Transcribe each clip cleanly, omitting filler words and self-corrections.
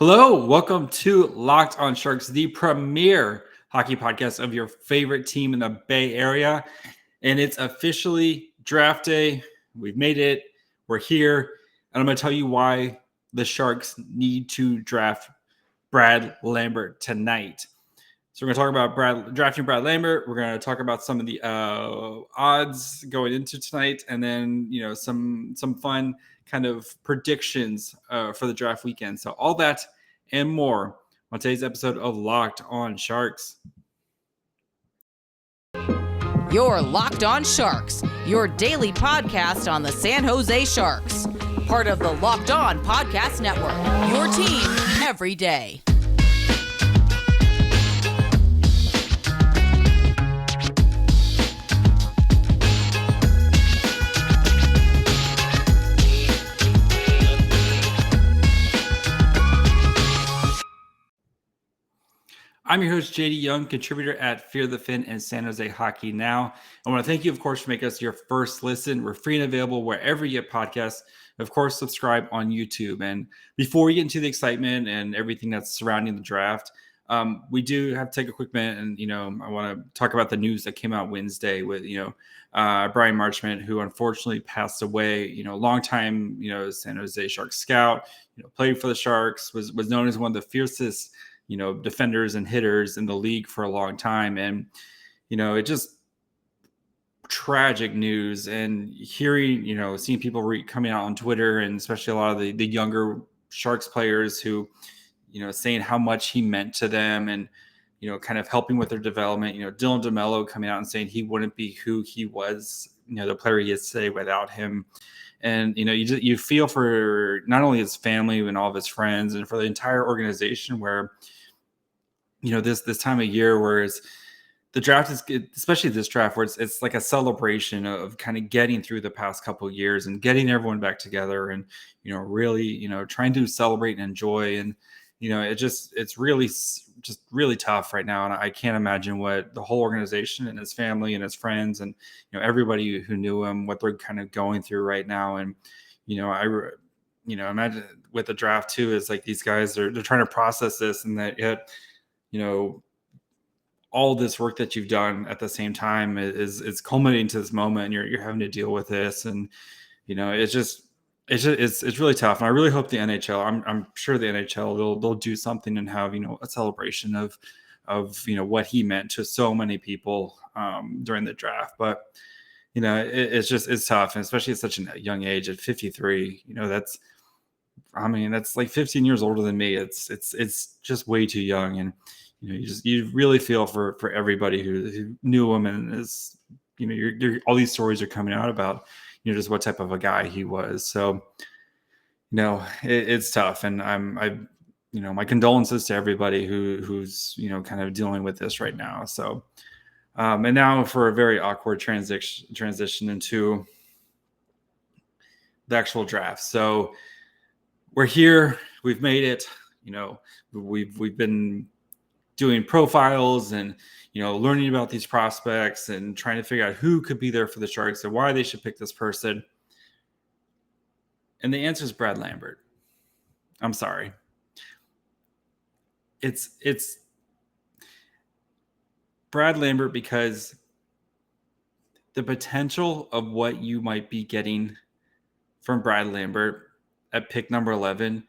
Hello, welcome to Locked on Sharks, the premier hockey podcast of your favorite team in the Bay Area. And it's officially draft day. We've made it. We're here. And I'm going to tell you why the Sharks need to draft Brad Lambert tonight. So we're going to talk about drafting Brad Lambert. We're going to talk about some of the odds going into tonight, and then some fun kind of predictions for the draft weekend. So all that and more on today's episode of Locked on Sharks. You're Locked on Sharks, your daily podcast on the San Jose Sharks. Part of the Locked On Podcast Network, your team every day. I'm your host, JD Young, contributor at Fear the Fin and San Jose Hockey Now. I want to thank you, of course, for making us your first listen. We're free and available wherever you get podcasts. Of course, subscribe on YouTube. And before we get into the excitement and everything that's surrounding the draft, we do have to take a quick minute. And, I want to talk about the news that came out Wednesday with, Bryan Marchment, who unfortunately passed away, longtime, San Jose Sharks scout, played for the Sharks, was known as one of the fiercest defenders and hitters in the league for a long time. And, it just tragic news, and hearing, seeing people coming out on Twitter, and especially a lot of the younger Sharks players who, saying how much he meant to them and, kind of helping with their development. Dylan DeMello coming out and saying he wouldn't be who he was, the player he is today without him. And, you feel for not only his family and all of his friends, and for the entire organization where, this time of year, whereas the draft is, especially this draft, where it's like a celebration of kind of getting through the past couple of years and getting everyone back together and, really, trying to celebrate and enjoy. And, it's really just really tough right now. And I can't imagine what the whole organization and his family and his friends and, everybody who knew him, what they're kind of going through right now. And, imagine with the draft too, is like these guys, they're trying to process this, and that yet, all this work that you've done at the same time is culminating to this moment, and you're having to deal with this. And, it's really tough. And I really hope the NHL, I'm sure the NHL, they'll do something and have, a celebration of, what he meant to so many people during the draft. But, it's tough. And especially at such a young age, at 53, that's like 15 years older than me. It's just way too young. And, you really feel for everybody who knew him, and is, all these stories are coming out about, just what type of a guy he was. So, it's tough. And my condolences to everybody who's, kind of dealing with this right now. So, and now for a very awkward transition into the actual draft. So we're here, we've made it, we've been doing profiles and, learning about these prospects and trying to figure out who could be there for the Sharks and why they should pick this person. And the answer is Brad Lambert. I'm sorry. It's Brad Lambert, because the potential of what you might be getting from Brad Lambert at pick number 11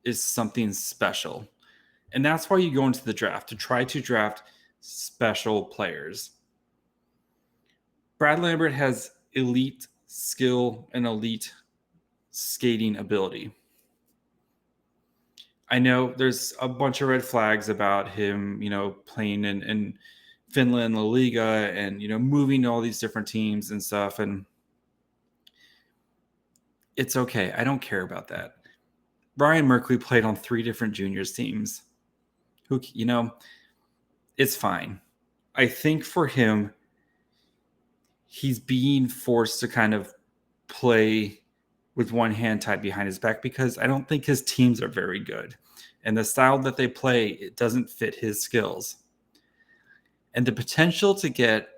is something special. And that's why you go into the draft, to try to draft special players. Brad Lambert has elite skill and elite skating ability. I know there's a bunch of red flags about him, playing in Finland, La Liga, and, moving to all these different teams and stuff. And it's okay. I don't care about that. Ryan Merkley played on 3 different juniors teams. Who, it's fine. I think for him, he's being forced to kind of play with one hand tied behind his back, because I don't think his teams are very good. And the style that they play, it doesn't fit his skills. And the potential to get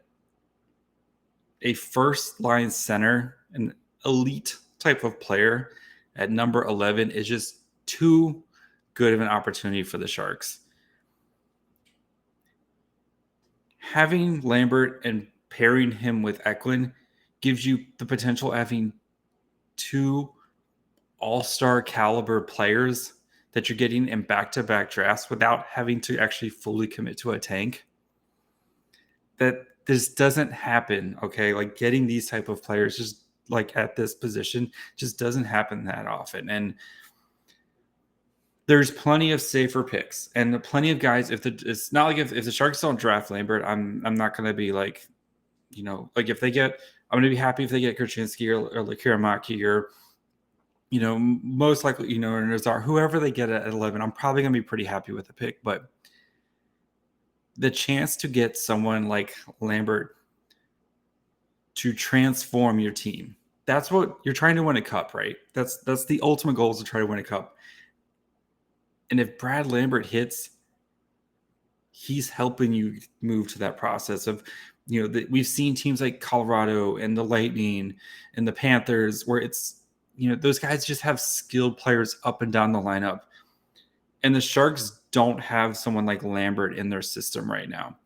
a first line center, an elite type of player at number 11, is just too good of an opportunity for the Sharks. Having Lambert and pairing him with Eklund gives you the potential of having two all-star caliber players that you're getting in back-to-back drafts without having to actually fully commit to a tank. That this doesn't happen, okay? Like getting these type of players just like at this position just doesn't happen that often. And there's plenty of safer picks and plenty of guys. It's not like if the Sharks don't draft Lambert, I'm not going to be like, like if they get, I'm going to be happy if they get Korchinski or Kiramaki or, most likely, or Nazar, whoever they get at 11, I'm probably going to be pretty happy with the pick. But the chance to get someone like Lambert to transform your team, that's what you're trying to win a cup, right? That's the ultimate goal, is to try to win a cup. And if Brad Lambert hits, he's helping you move to that process of, we've seen teams like Colorado and the Lightning and the Panthers where it's, those guys just have skilled players up and down the lineup. And the Sharks don't have someone like Lambert in their system right now.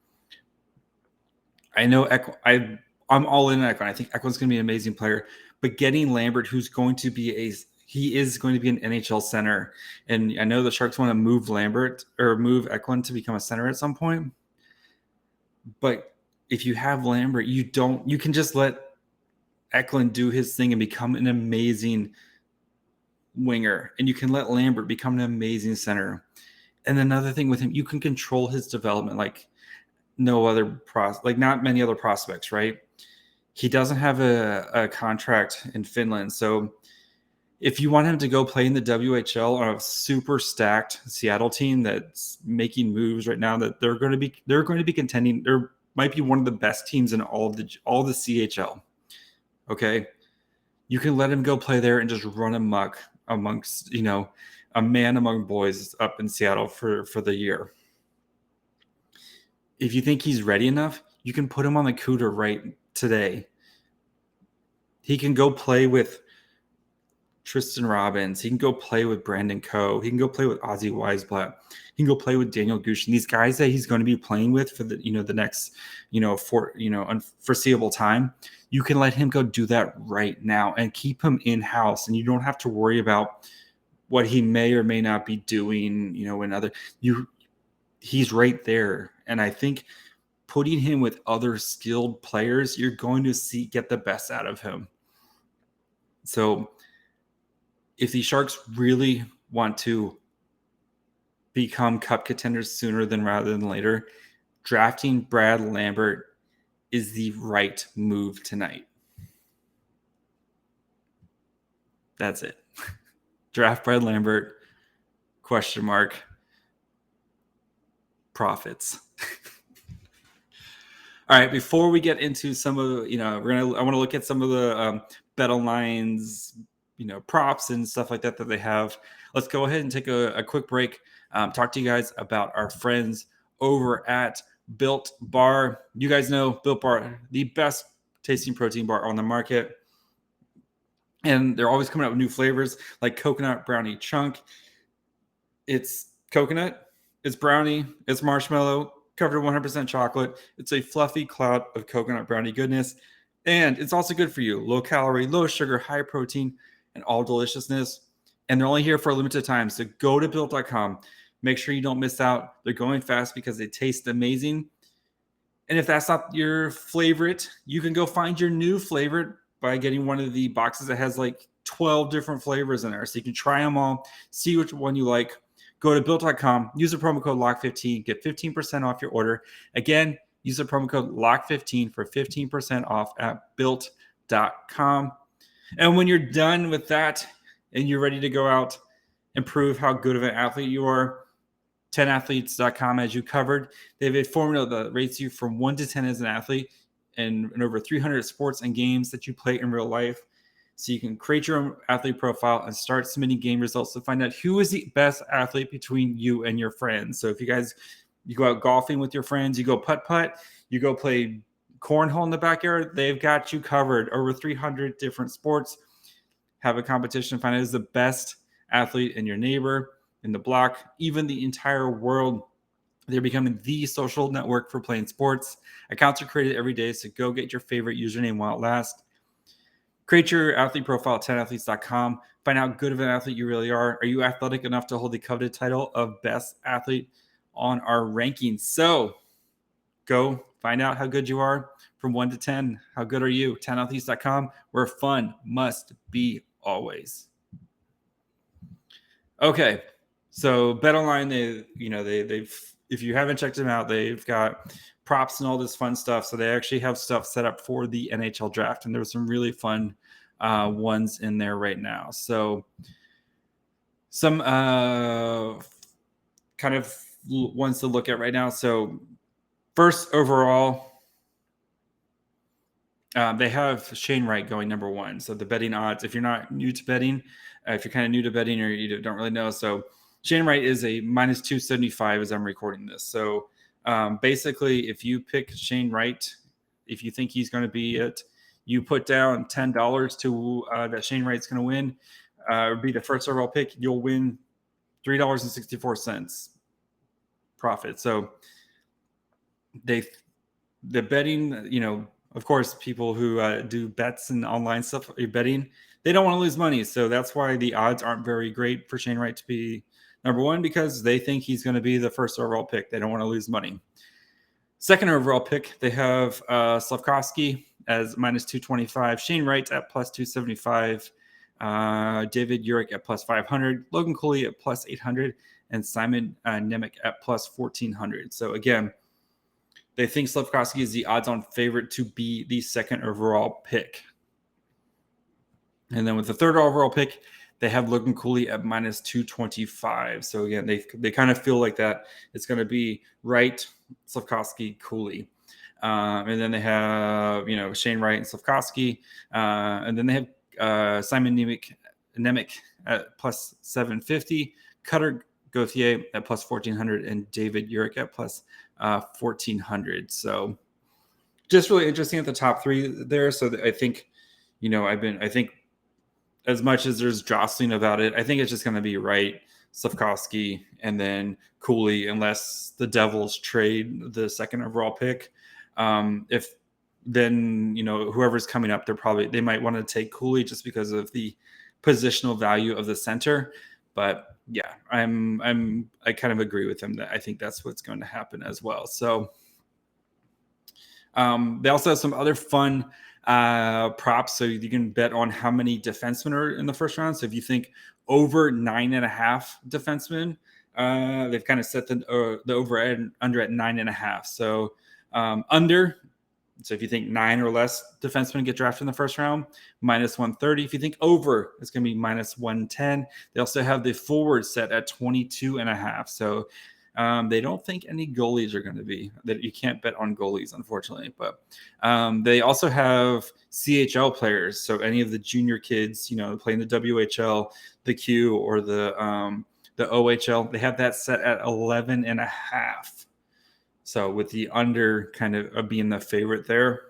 I know I'm all in Eklund. I think Eklund's going to be an amazing player, but getting Lambert, who's going to be he is going to be an NHL center. And I know the Sharks want to move Lambert or move Eklund to become a center at some point. But if you have Lambert, you can just let Eklund do his thing and become an amazing winger. And you can let Lambert become an amazing center. And another thing with him, you can control his development like not many other prospects, right? He doesn't have a contract in Finland. So if you want him to go play in the WHL on a super stacked Seattle team that's making moves right now, that they're going to be contending, there might be one of the best teams in all the CHL. Okay, you can let him go play there and just run amok amongst a man among boys up in Seattle for the year. If you think he's ready enough, you can put him on the Cooter right today. He can go play with Tristan Robbins. He can go play with Brandon Coe. He can go play with Ozzy Weisblatt. He can go play with Daniel Gushing. These guys that he's going to be playing with for the next unforeseeable time. You can let him go do that right now and keep him in house, and you don't have to worry about what he may or may not be doing. He's right there, and I think putting him with other skilled players, you're going to get the best out of him. So if the Sharks really want to become cup contenders sooner rather than later, drafting Brad Lambert is the right move tonight. That's it. Draft Brad Lambert, ? Profits. All right, before we get into some of I want to look at some of the BetOnline's props and stuff like that they have. Let's go ahead and take a quick break. Talk to you guys about our friends over at Built Bar. You guys know Built Bar, the best tasting protein bar on the market. And they're always coming out with new flavors like coconut brownie chunk. It's coconut, it's brownie, it's marshmallow, covered in 100% chocolate. It's a fluffy cloud of coconut brownie goodness. And it's also good for you. Low calorie, low sugar, high protein, and all deliciousness. And they're only here for a limited time. So go to Built.com. Make sure you don't miss out. They're going fast because they taste amazing. And if that's not your favorite, you can go find your new favorite by getting one of the boxes that has like 12 different flavors in there. So you can try them all, see which one you like. Go to Built.com, use the promo code LOCK15, get 15% off your order. Again, use the promo code LOCK15 for 15% off at Built.com. And when you're done with that and you're ready to go out and prove how good of an athlete you are, 10athletes.com has you covered. They have a formula that rates you from 1 to 10 as an athlete and over 300 sports and games that you play in real life. So you can create your own athlete profile and start submitting game results to find out who is the best athlete between you and your friends. So if you go out golfing with your friends, you go putt-putt, you go play cornhole in the backyard, they've got you covered. Over 300 different sports. Have a competition, find out who's the best athlete in your neighbor. in the block, even the entire world. They're becoming the social network for playing sports. Accounts are created every day, so go get your favorite username while it lasts. Create your athlete profile at 10athletes.com. Find out how good of an athlete you really are. Are you athletic enough to hold the coveted title of best athlete on our rankings? So go find out how good you are from 1 to 10. How good are you? 10athletes.com, where fun must be always. Okay, so BetOnline, they've if you haven't checked them out, they've got props and all this fun stuff. So they actually have stuff set up for the NHL draft, and there's some really fun ones in there right now. So some kind of ones to look at right now. So first overall, they have Shane Wright going number 1. So the betting odds, if you're not new to betting, if you're kind of new to betting or you don't really know, so Shane Wright is a minus 275 as I'm recording this. So basically, if you pick Shane Wright, if you think he's going to be it, you put down $10 to that Shane Wright's going to win, or be the first overall pick, you'll win $3.64 profit. So the betting, of course, people who do bets and online stuff, betting, they don't want to lose money. So that's why the odds aren't very great for Shane Wright to be number 1, because they think he's going to be the first overall pick. They don't want to lose money. Second overall pick, they have Slafkovsky as minus 225, Shane Wright at plus 275, David Urich at plus 500, Logan Cooley at plus 800, and Simon Nemec at plus 1400. So again, they think Slafkovsky is the odds-on favorite to be the second overall pick. And then with the third overall pick, they have Logan Cooley at minus 225. So again, they kind of feel like that it's going to be Wright, Slafkovsky, Cooley. And then they have, Shane Wright and Slafkovsky. And then they have Simon Nemec at plus 750, Cutter Gauthier at plus 1400, and David Urich at plus 1400. So just really interesting at the top 3 there. So I think, I think as much as there's jostling about it, I think it's just going to be Wright, Slafkovsky, and then Cooley, unless the Devils trade the second overall pick. If then, whoever's coming up, they might want to take Cooley just because of the positional value of the center. But yeah, I kind of agree with him that I think that's what's going to happen as well. So they also have some other fun props, so you can bet on how many defensemen are in the first round. So if you think over 9.5 defensemen, they've kind of set the over and under at 9.5. So under. So if you think 9 or less defensemen get drafted in the first round, minus 130. If you think over, it's going to be minus 110. They also have the forward set at 22.5. So they don't think any goalies are going to be that. You can't bet on goalies, unfortunately. But they also have CHL players. So any of the junior kids, playing the WHL, the Q, or the OHL, they have that set at 11.5. So with the under kind of being the favorite there.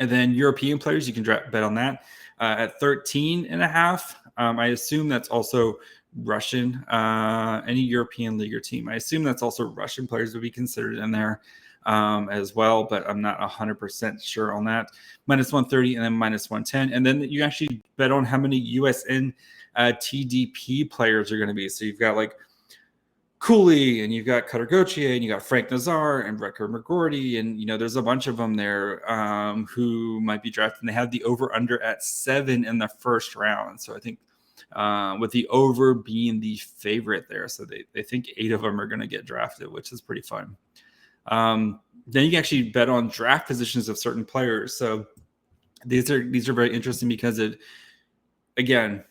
And then European players, you can bet on that at 13.5. I assume that's also Russian, any European league or team. I assume that's also Russian players would be considered in there as well, but I'm not 100% sure on that. Minus 130 and then minus 110. And then you actually bet on how many USN TDP players are going to be. So you've got like Cooley, and you've got Cutter Gauthier, and you got Frank Nazar and Brecker McGorty, and there's a bunch of them there who might be drafted. And they have the over under at 7 in the first round. So I think with the over being the favorite there, so they think 8 of them are going to get drafted, which is pretty fun. Then you can actually bet on draft positions of certain players. So these are very interesting because again,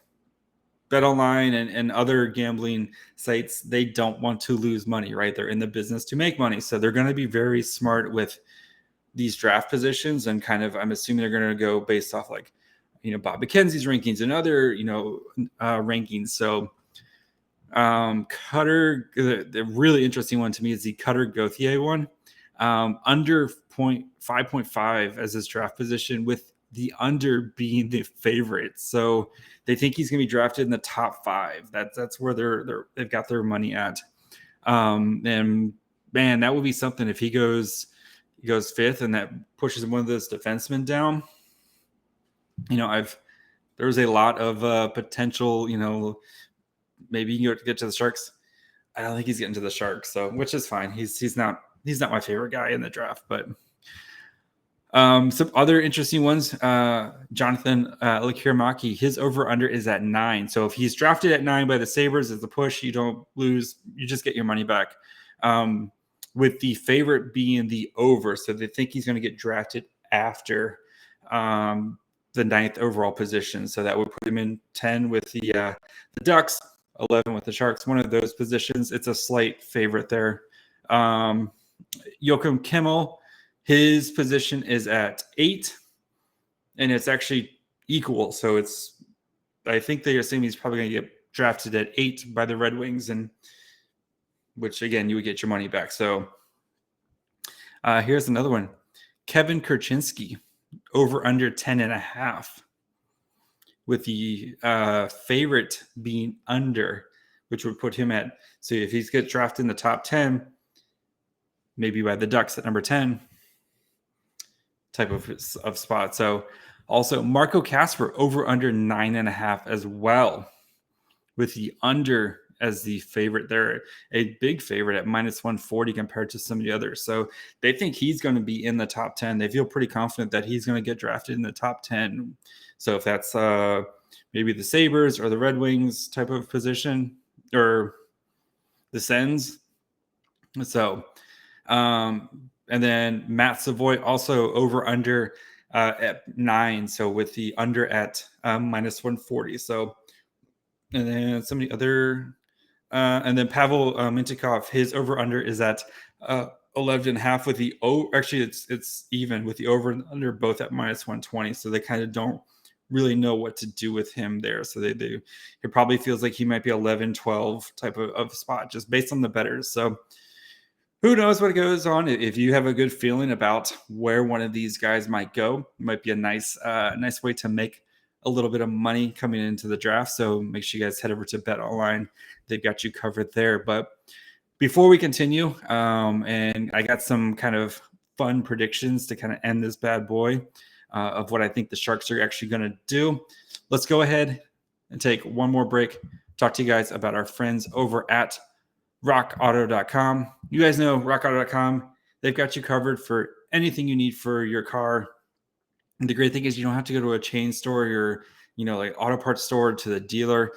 BetOnline and other gambling sites, they don't want to lose money, right? They're in the business to make money. So they're going to be very smart with these draft positions, and kind of, I'm assuming they're going to go based off like, Bob McKenzie's rankings and other, rankings. So Cutter, the really interesting one to me is the Cutter Gauthier one, under 5.5 as his draft position with the under being the favorite. So they think he's going to be drafted in the top 5. That's where they've got their money at. And man, that would be something if he goes 5th, and that pushes one of those defensemen down. There's a lot of potential. Maybe you can get to the Sharks. I don't think he's getting to the Sharks, so which is fine. He's not my favorite guy in the draft, but some other interesting ones. Jonathan Lekkerimäki, his over/under is at 9. So if he's drafted at 9 by the Sabres, it's a push. You don't lose. You just get your money back. With the favorite being the over, so they think he's going to get drafted after the 9th overall position. So that would put him in 10 with the Ducks, 11 with the Sharks. One of those positions. It's a slight favorite there. Joachim Kimmel, his position is at 8, and it's actually equal. So I think they assume he's probably going to get drafted at 8 by the Red Wings, and which again, you would get your money back. So here's another one. Kevin Kurchinski, over under 10.5, with the favorite being under, which would put him at, so if he gets drafted in the top 10, maybe by the Ducks at number 10 type of spot. So also Marco Kasper, over under 9.5 as well, with the under as the favorite. They're a big favorite at -140 compared to some of the others. So they think he's going to be in the top 10. They feel pretty confident that he's going to get drafted in the top 10. So if that's maybe the Sabres or the Red Wings type of position, or the Sens. So, and then Matt Savoy also over under at 9. So with the under at -140. So, and then some of the other, and then Pavel Mintyukov, his over under is at 11.5 with the actually it's even with the over and under both at -120. So they kind of don't really know what to do with him there. So it probably feels like he might be 11-12 type of spot just based on the bettors. So who knows what goes on? If you have a good feeling about where one of these guys might go, it might be a nice way to make a little bit of money coming into the draft. So make sure you guys head over to BetOnline. They've got you covered there. But before we continue, and I got some kind of fun predictions to kind of end this bad boy of what I think the Sharks are actually going to do. Let's go ahead and take one more break. Talk to you guys about our friends over at rockauto.com. You guys know rockauto.com. They've got you covered for anything you need for your car. And the great thing is you don't have to go to a chain store or, like auto parts store to the dealer.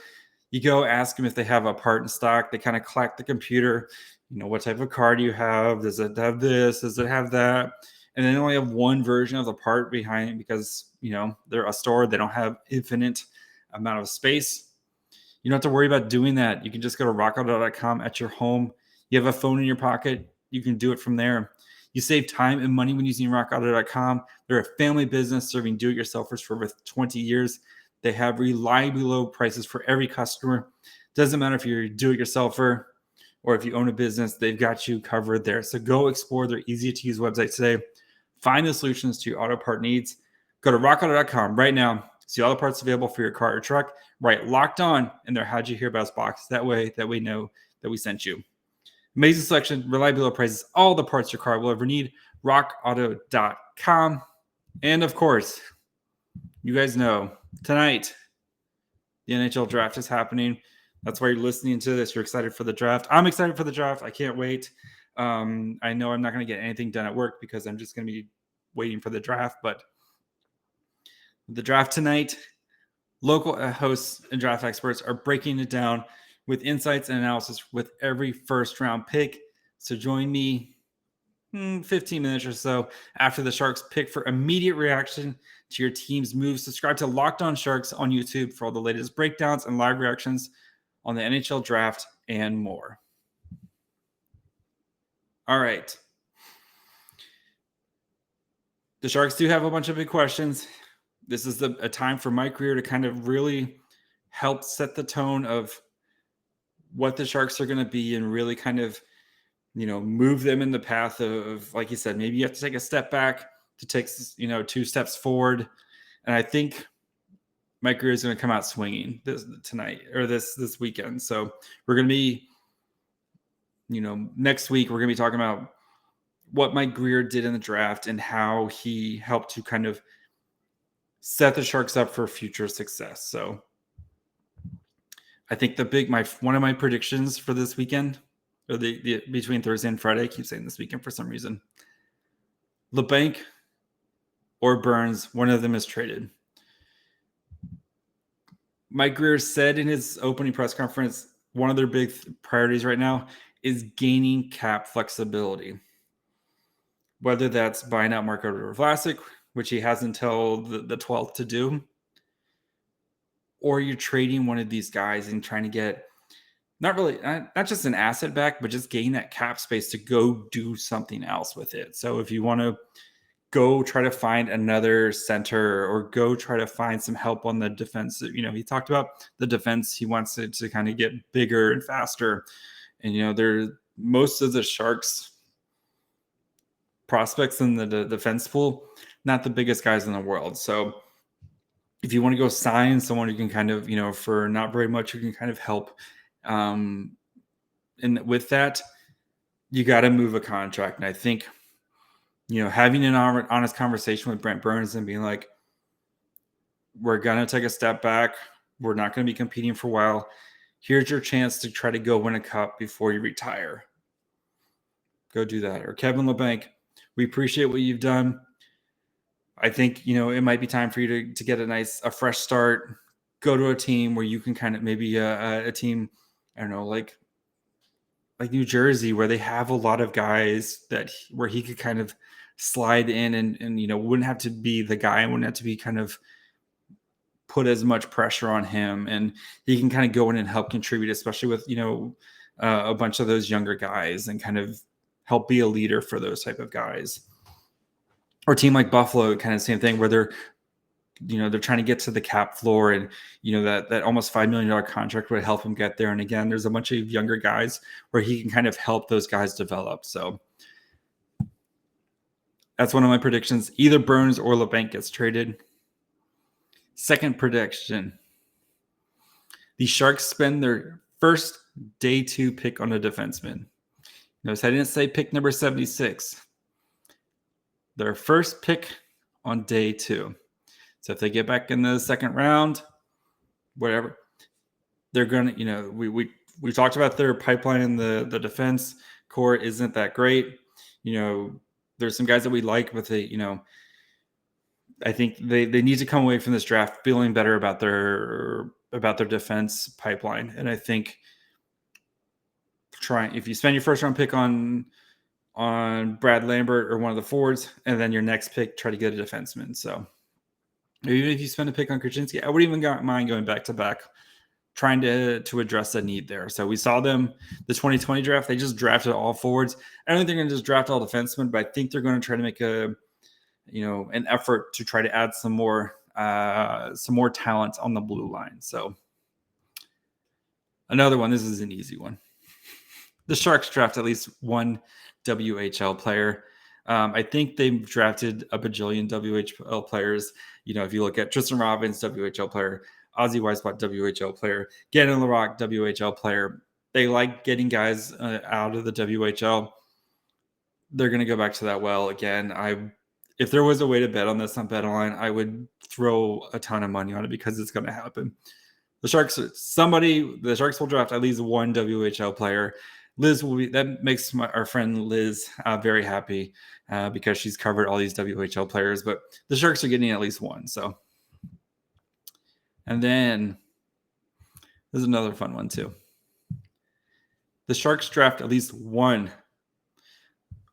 You go ask them if they have a part in stock. They kind of clack the computer. What type of car do you have? Does it have this? Does it have that? And they only have one version of the part behind because, they're a store. They don't have infinite amount of space. You don't have to worry about doing that. You can just go to rockauto.com at your home. You have a phone in your pocket. You can do it from there. You save time and money when using rockauto.com. They're a family business serving do-it-yourselfers for over 20 years. They have reliably low prices for every customer. Doesn't matter if you're a do-it-yourselfer or if you own a business, they've got you covered there. So go explore their easy-to-use website today. Find the solutions to your auto part needs. Go to rockauto.com right now. See all the parts available for your car or truck. Right, locked on in their How'd You Hear About Us box. That way we know that we sent you. Amazing selection, reliable low prices, all the parts your car will ever need. rockauto.com. And of course, you guys know tonight the NHL Draft is happening. That's why you're listening to this. You're excited for the draft. I'm excited for the draft. I can't wait. I know I'm not going to get anything done at work because I'm just going to be waiting for the draft. But the draft tonight, local hosts and draft experts are breaking it down with insights and analysis with every first round pick. So join me 15 minutes or so after the Sharks pick for immediate reaction to your team's moves. Subscribe to Locked On Sharks on YouTube for all the latest breakdowns and live reactions on the NHL Draft and more. All right. The Sharks do have a bunch of big questions. This is a time for Mike Grier to kind of really help set the tone of what the Sharks are going to be and really kind of, move them in the path of, like you said, maybe you have to take a step back to take, 2 steps forward. And I think Mike Grier is going to come out swinging this weekend. So we're going to be, next week, we're going to be talking about what Mike Grier did in the draft and how he helped to kind of set the Sharks up for future success. So I think one of my predictions for this weekend, or the between Thursday and Friday, I keep saying this weekend for some reason, Labanc or Burns, one of them is traded. Mike Grier said in his opening press conference, one of their big priorities right now is gaining cap flexibility. Whether that's buying out Marco Vlasic, which he has until the 12th to do, or you're trading one of these guys and trying to get not just an asset back, but just gain that cap space to go do something else with it. So if you want to go try to find another center or go try to find some help on the defense, he talked about the defense. He wants it to kind of get bigger and faster. And, most of the Sharks prospects in the defense pool, not the biggest guys in the world. So if you want to go sign someone who can kind of, for not very much, who can kind of help, and with that, you got to move a contract. And I think, having an honest conversation with Brent Burns and being like, we're going to take a step back. We're not going to be competing for a while. Here's your chance to try to go win a cup before you retire. Go do that. Or Kevin Labanc, we appreciate what you've done. I think, it might be time for you to get a fresh start. Go to a team where you can kind of maybe a team, I don't know, like New Jersey, where they have a lot of guys where he could kind of slide in and wouldn't have to be the guy, wouldn't have to be kind of put as much pressure on him, and he can kind of go in and help contribute, especially with a bunch of those younger guys, and kind of help be a leader for those type of guys. Or a team like Buffalo, kind of same thing, where they're trying to get to the cap floor, and that almost $5 million contract would help him get there. And again, there's a bunch of younger guys where he can kind of help those guys develop. So that's one of my predictions. Either Burns or Labanc gets traded. Second prediction: the Sharks spend their first day 2 pick on a defenseman. Notice I didn't say pick number 76. Their first pick on day 2. So if they get back in the second round, whatever, they're going to, we talked about their pipeline in the defense core isn't that great. There's some guys that we like, but I think they need to come away from this draft feeling better about their defense pipeline. And I think if you spend your first round pick on Brad Lambert or one of the forwards, and then your next pick, try to get a defenseman. So even if you spend a pick on Krasinski, I wouldn't even mind going back to back, trying to address a need there. So we saw them, the 2020 draft, they just drafted all forwards. I don't think they're going to just draft all defensemen, but I think they're going to try to make an effort to try to add some more talent on the blue line. So another one, this is an easy one. The Sharks draft at least one WHL player. I think they've drafted a bajillion WHL players. If you look at Tristan Robbins, WHL player, Ozzy Weisbot, WHL player, Gannon Larocque, WHL player. They like getting guys out of the WHL. They're going to go back to that well again. If there was a way to bet on this on BetOnline, I would throw a ton of money on it because it's going to happen. The Sharks will draft at least one WHL player. That makes our friend Liz very happy because she's covered all these WHL players, but the Sharks are getting at least one. So, and then there's another fun one too. The Sharks draft at least one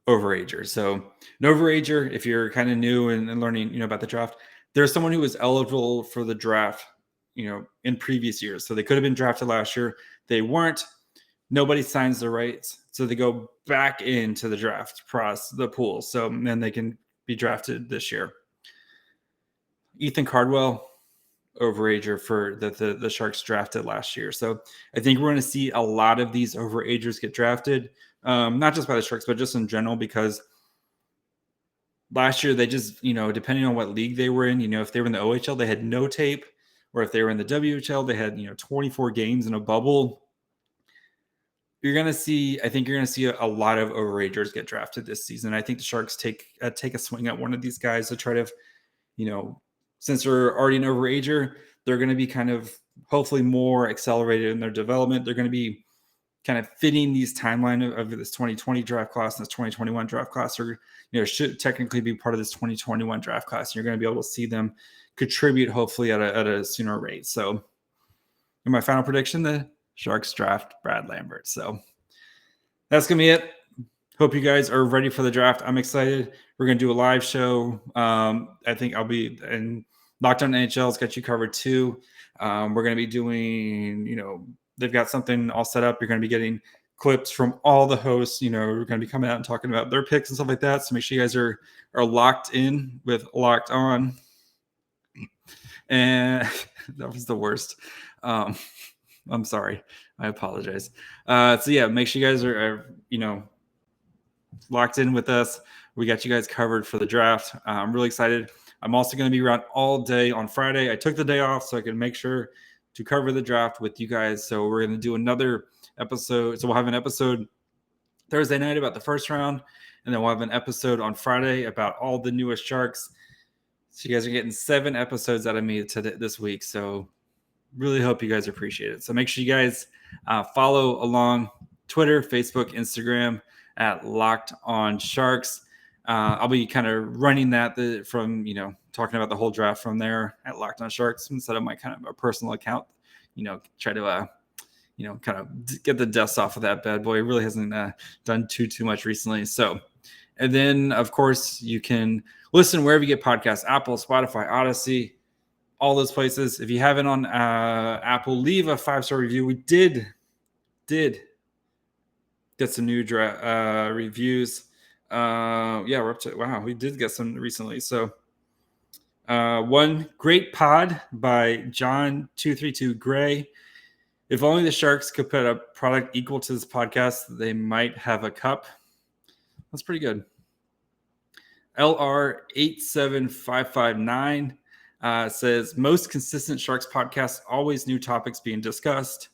overager. So an overager, if you're kind of new and learning, about the draft, there's someone who was eligible for the draft, in previous years. So they could have been drafted last year. They weren't. Nobody signs the rights. So they go back into the draft process, the pool. So then they can be drafted this year. Ethan Cardwell, overager for the Sharks drafted last year. So I think we're going to see a lot of these overagers get drafted, not just by the Sharks, but just in general, because last year, they just, depending on what league they were in, if they were in the OHL, they had no tape, or if they were in the WHL, they had, 24 games in a bubble. I think you're going to see a lot of overagers get drafted this season. I think the Sharks take a swing at one of these guys to try to, since they're already an overager, they're going to be kind of hopefully more accelerated in their development. They're going to be kind of fitting these timeline of this 2020 draft class and this 2021 draft class, or should technically be part of this 2021 draft class. And you're going to be able to see them contribute hopefully at a sooner rate. So in my final prediction, the Sharks draft Brad Lambert. So that's going to be it. Hope you guys are ready for the draft. I'm excited. We're going to do a live show. I think I'll be in Locked On NHL's got you covered too. We're going to be doing, they've got something all set up. You're going to be getting clips from all the hosts. We're going to be coming out and talking about their picks and stuff like that. So make sure you guys are locked in with Locked On. And that was the worst. I'm sorry. I apologize. So yeah, make sure you guys are locked in with us. We got you guys covered for the draft. I'm really excited. I'm also going to be around all day on Friday. I took the day off so I can make sure to cover the draft with you guys. So we're going to do another episode. So we'll have an episode Thursday night about the first round, and then we'll have an episode on Friday about all the newest Sharks. So you guys are getting 7 episodes out of me this week. So really hope you guys appreciate it. So make sure you guys follow along Twitter, Facebook, Instagram at Locked On Sharks. I'll be kind of running that from, talking about the whole draft from there at Locked On Sharks instead of my kind of a personal account, try to, kind of get the dust off of that bad boy. It really hasn't done too much recently. So, and then of course you can listen wherever you get podcasts, Apple, Spotify, Odyssey, all those places. If you haven't on Apple, leave a 5-star review. We did get some new reviews. We're up to, wow, we did get some recently. So one great pod by John232 Gray. If only the Sharks could put a product equal to this podcast, they might have a cup. That's pretty good. LR87559 says most consistent Sharks podcasts, always new topics being discussed.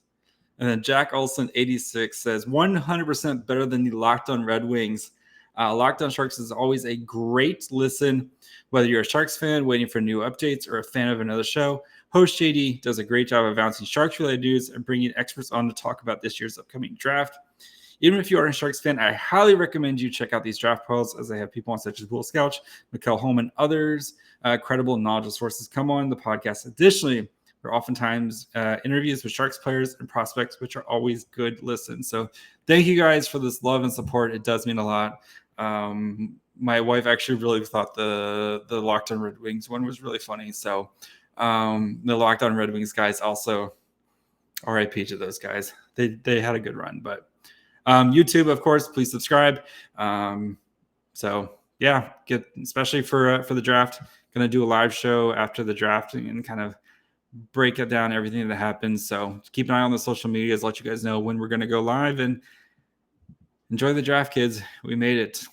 And then Jack Olson 86 says 100% better than the Locked On Red Wings. Locked On Sharks is always a great listen, whether you're a Sharks fan waiting for new updates or a fan of another show. Host JD does a great job of bouncing Sharks-related news and bringing experts on to talk about this year's upcoming draft. Even if you aren't a Sharks fan, I highly recommend you check out these draft polls, as they have people on such as Will Scouch, Mikkel Holm, and others credible and knowledgeable sources come on the podcast. Additionally, there are oftentimes interviews with Sharks players and prospects, which are always good listens. So thank you guys for this love and support. It does mean a lot. My wife actually really thought the Locked On Red Wings one was really funny. So the Locked On Red Wings guys also, RIP to those guys. They had a good run. But YouTube, of course, please subscribe. So yeah, especially for the draft, going to do a live show after the draft and kind of break it down, everything that happens. So keep an eye on the social medias, let you guys know when we're going to go live, and enjoy the draft, kids. We made it.